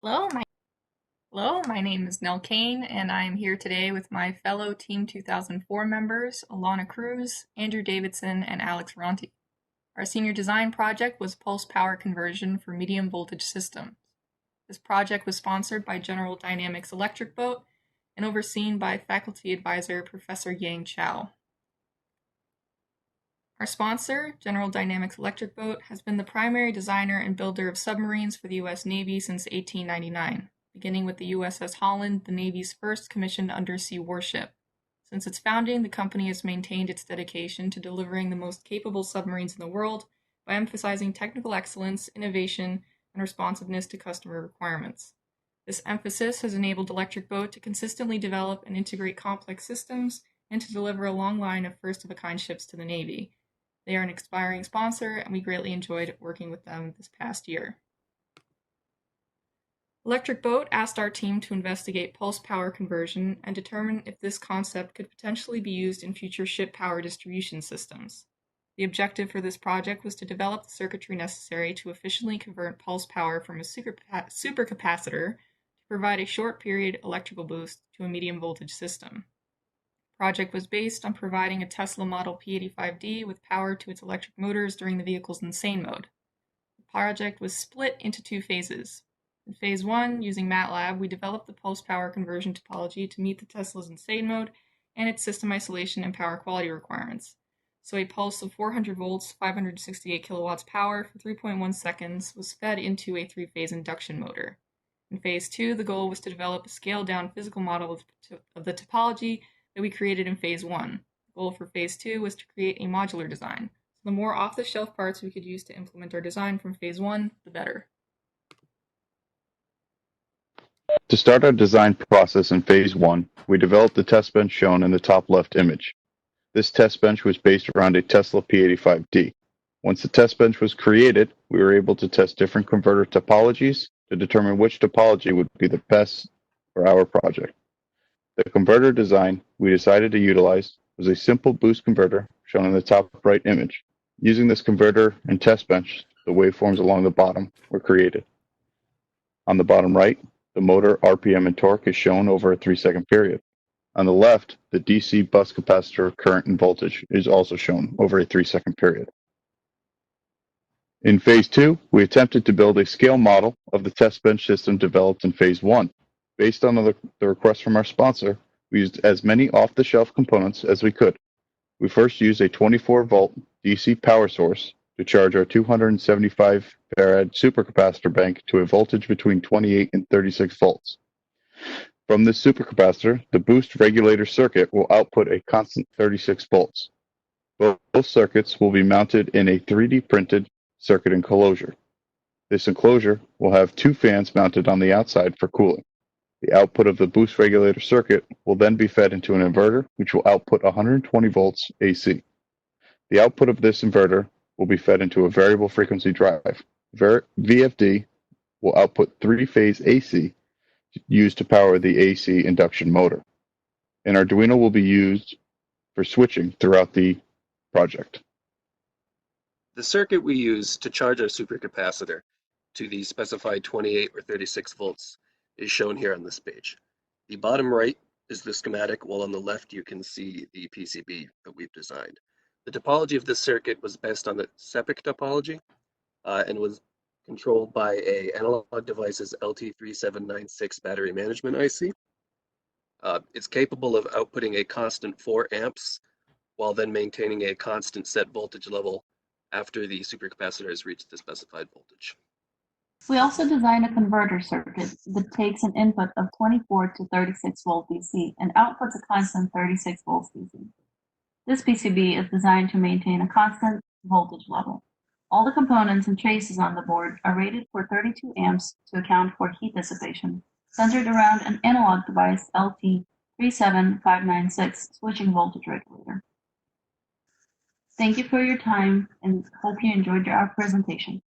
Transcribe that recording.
Hello, my name is Nell Kane, and I am here today with my fellow Team 2004 members, Alana Cruz, Andrew Davidson, and Alex Ronti. Our senior design project was pulse power conversion for medium voltage systems. This project was sponsored by General Dynamics Electric Boat and overseen by faculty advisor Professor Yang Chao. Our sponsor, General Dynamics Electric Boat, has been the primary designer and builder of submarines for the U.S. Navy since 1899, beginning with the USS Holland, the Navy's first commissioned undersea warship. Since its founding, the company has maintained its dedication to delivering the most capable submarines in the world by emphasizing technical excellence, innovation, and responsiveness to customer requirements. This emphasis has enabled Electric Boat to consistently develop and integrate complex systems and to deliver a long line of first-of-a-kind ships to the Navy. They are an inspiring sponsor, and we greatly enjoyed working with them this past year. Electric Boat asked our team to investigate pulse power conversion and determine if this concept could potentially be used in future ship power distribution systems. The objective for this project was to develop the circuitry necessary to efficiently convert pulse power from a supercapacitor to provide a short-period electrical boost to a medium voltage system. The project was based on providing a Tesla Model P85D with power to its electric motors during the vehicle's insane mode. The project was split into two phases. In Phase 1, using MATLAB, we developed the pulse power conversion topology to meet the Tesla's insane mode and its system isolation and power quality requirements. So a pulse of 400 volts, 568 kilowatts power for 3.1 seconds was fed into a three-phase induction motor. In Phase 2, the goal was to develop a scaled-down physical model of the topology that we created in Phase 1. The goal for Phase 2 was to create a modular design. So the more off-the-shelf parts we could use to implement our design from Phase 1, the better. To start our design process in Phase 1, we developed the test bench shown in the top left image. This test bench was based around a Tesla P85D. Once the test bench was created, we were able to test different converter topologies to determine which topology would be the best for our project. The converter design we decided to utilize was a simple boost converter shown in the top right image. Using this converter and test bench, the waveforms along the bottom were created. On the bottom right, the motor RPM and torque is shown over a 3-second period. On the left, the DC bus capacitor current and voltage is also shown over a 3-second period. In Phase 2, we attempted to build a scale model of the test bench system developed in Phase 1. Based on the request from our sponsor, we used as many off-the-shelf components as we could. We first used a 24-volt DC power source to charge our 275 farad supercapacitor bank to a voltage between 28 and 36 volts. From this supercapacitor, the boost regulator circuit will output a constant 36 volts. Both circuits will be mounted in a 3D printed circuit enclosure. This enclosure will have two fans mounted on the outside for cooling. The output of the boost regulator circuit will then be fed into an inverter, which will output 120 volts AC. The output of this inverter will be fed into a variable frequency drive. VFD will output three-phase AC used to power the AC induction motor. An Arduino will be used for switching throughout the project. The circuit we use to charge our supercapacitor to the specified 28 or 36 volts is shown here on this page. The bottom right is the schematic, while on the left you can see the PCB that we've designed. The topology of this circuit was based on the SEPIC topology and was controlled by a Analog Devices LT3796 battery management IC. It's capable of outputting a constant 4 amps while then maintaining a constant set voltage level after the supercapacitor has reached the specified voltage. We also designed a converter circuit that takes an input of 24 to 36 volt DC and outputs a constant 36 volts DC. This PCB is designed to maintain a constant voltage level. All the components and traces on the board are rated for 32 amps to account for heat dissipation, centered around an Analog Device LT37596 switching voltage regulator. Thank you for your time and hope you enjoyed our presentation.